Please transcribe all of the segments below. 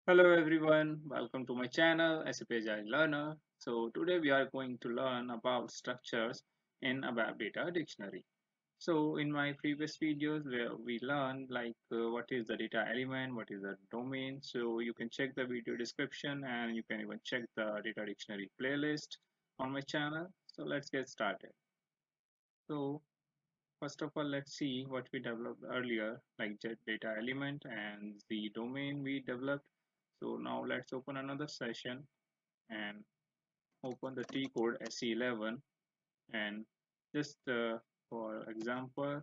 Hello everyone, welcome to my channel SAP Agile Learner. So today we are going to learn about structures in ABAP Data Dictionary. So in my previous videos where we learned what is the data element, what is the domain. So you can check the video description and you can even check the data dictionary playlist on my channel. So let's get started. So first of all, let's see what we developed earlier, like jet data element and the domain we developed. So now let's open another session and open the TCode SE11 and just for example,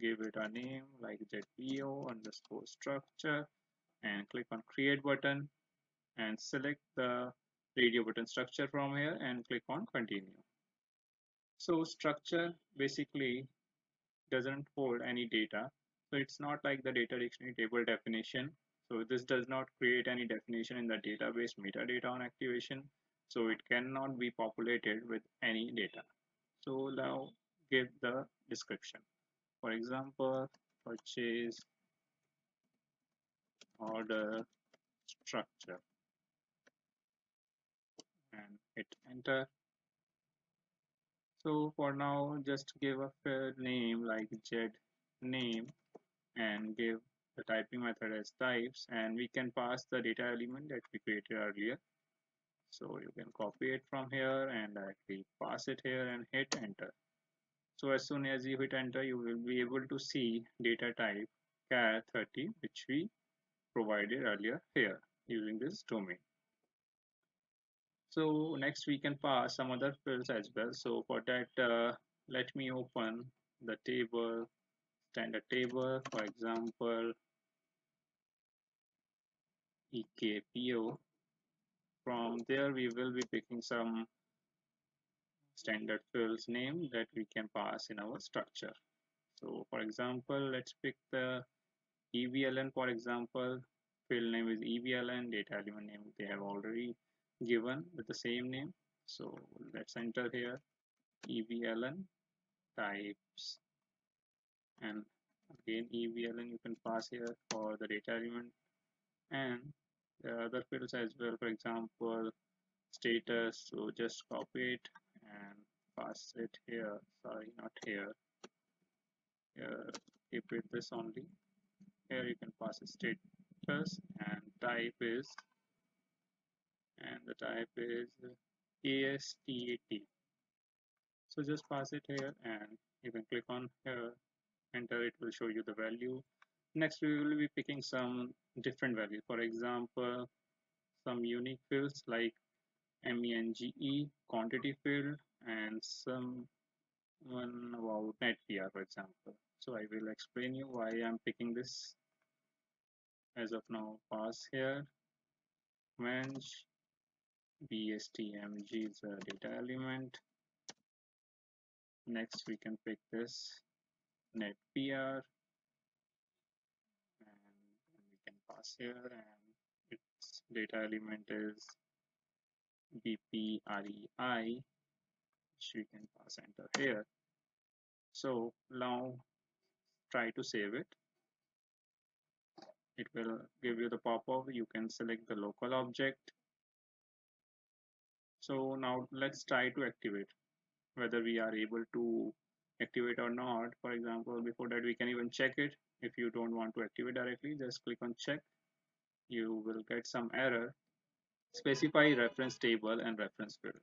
give it a name like jetpo underscore structure and click on create button and select the radio button structure from here and click on continue. So structure basically doesn't hold any data. So it's not like the data dictionary table definition. So this does not create any definition in the database metadata on activation. So it cannot be populated with any data. So now give the description. For example, purchase order structure and hit enter. So for now, just give a fair name like jet name and give the typing method as types, and we can pass the data element that we created earlier. So you can copy it from here and directly pass it here and hit enter. So as soon as you hit enter, you will be able to see data type char 30, which we provided earlier here using this domain. So next we can pass some other fields as well. So for that, let me open the table, standard table, for example, EKPO. From there, we will be picking some standard fields name that we can pass in our structure. So for example, let's pick the EVLN, for example, field name is EVLN, data element name they have already given with the same name. So let's enter here EVLN types, and again EVLN you can pass here for the data element, and there are other fields as well, for example status. So just copy it and pass it here, sorry, not here, keep it this only. Here you can pass a status and type is, and the type is ASTAT. So just pass it here and you can click on here, enter, it will show you the value. Next we will be picking some different values, for example some unique fields like MENGE quantity field and some one about NetPR, for example. So I will explain you why I'm picking this. As of now, pass here meng bstmg is a data element. Next we can pick this NetPR and we can pass here, and its data element is bprei, which we can pass enter here. So now try to save it. It will give you the pop-up. You can select the local object. So now let's try to activate whether we are able to activate or not. For example, before that we can even check it. If you don't want to activate directly, just click on check. You will get some error. Specify reference table and reference field.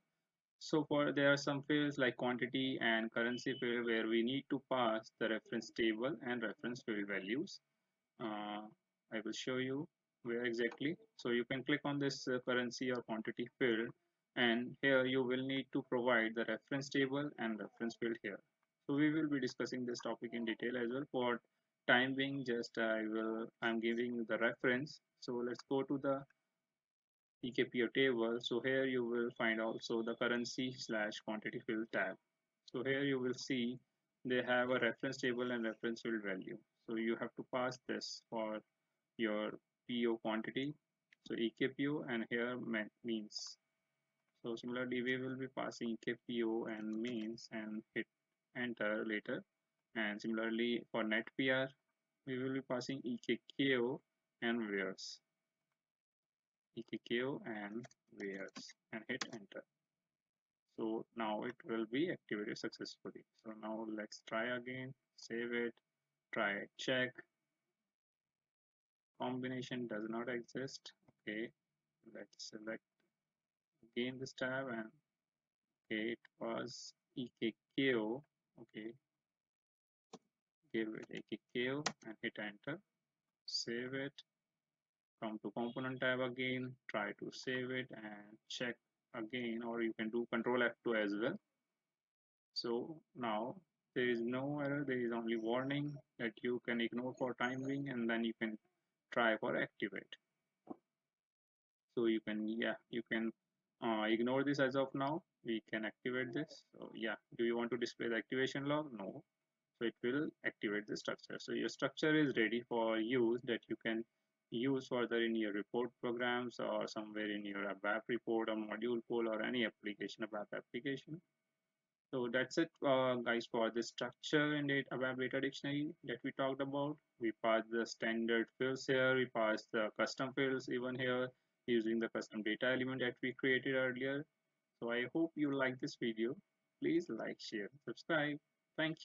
So for there are some fields like quantity and currency field where we need to pass the reference table and reference field values. uh, I will show you where exactly. So you can click on this currency or quantity field, and here you will need to provide the reference table and reference field here. So we will be discussing this topic in detail as well. For time being, just I'm giving the reference. So let's go to the EKPO table. So here you will find also the currency slash quantity field tab. So here you will see they have a reference table and reference field value. So you have to pass this for your PO quantity. So EKPO and here means. So similarly, we will be passing EKPO and means and hit enter later. And similarly for NetPR, we will be passing EKKO and wheres. EKQ and where's and hit enter. So now it will be activated successfully. So now let's try again, save it, try it, check. Combination does not exist. Okay, let's select again this tab and okay, it was EKQ. Okay, give it EKQ and hit enter. Save it. Come to component tab again, try to save it and check again, or you can do Control F2 as well. So now there is no error, there is only warning that you can ignore for time being, and then you can try for activate. So you can, yeah, you can ignore this as of now. We can activate this. So yeah, do you want to display the activation log? No. So it will activate the structure. So your structure is ready for use, that you can use further in your report programs or somewhere in your ABAP report or module pool or any application, ABAP application. So that's it, guys, for the structure in the ABAP data dictionary that we talked about. We passed the standard fields here, we passed the custom fields even here using the custom data element that we created earlier. So I hope you like this video. Please like, share, subscribe. Thank you.